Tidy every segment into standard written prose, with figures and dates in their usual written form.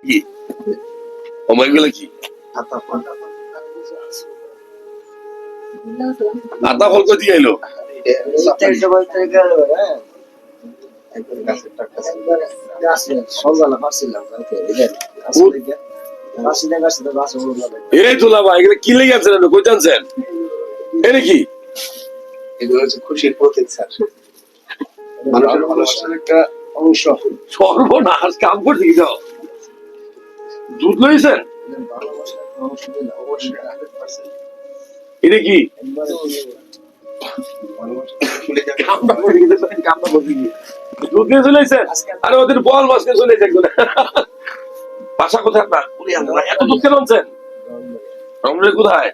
কি সময়গুলো কি আতা ফল কই দিয়ে এলো এই তোলা ভাই এগুলো কি লেগে আছেন কই জানছেন এটা কি এগুলো হচ্ছে খুশির প্রতীক স্যার মানুষের ভালোবাসার একটা অংশ সর্বনাশ কাম করছে কি যাও দুধ লইছেন এটা কি কামটা করে গেছে কামটা করতে গিয়ে দুধ নিয়ে চলে এসেছেন আরে ওদের বল মাছ নিয়ে চলে এসে একজন বাসা কোথায় আপনার উনি আমরা এত দুধ কেন আনছেন রমজান কোথায়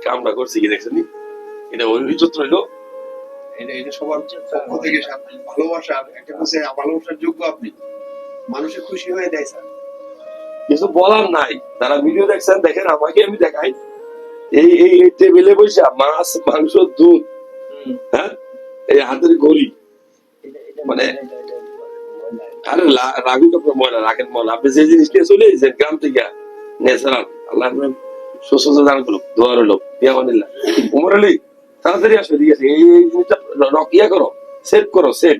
কামটা করছে কি দেখছেন এটা ওই চত্র হইলো এটা সবার পক্ষ থেকে ভালোবাসার একটা বলছে ভালোবাসার যোগ্য আপনি মানুষের খুশি হয়ে দেয় স্যার কিছু বলার নাই যারা ভিডিও দেখছেন দেখেন আমাকে আমি দেখাই এই এই টেবিলে বসে মাছ মাংস দুধ হ্যাঁ এই হাতের ঘড়ি মানে আরে রাগু কাপড় ময়লা রাখেন ময়লা আপনি যে জিনিস নিয়ে চলে এসেছেন গ্রাম থেকে ন্যাচারাল আল্লাহ সুস্থ দান করুক দোয়া রইল পিয়ামানিল্লাহ উমর আলী তাড়াতাড়ি আসবে ঠিক আছে এই জিনিসটা রকিয়া করো সেভ করো সেভ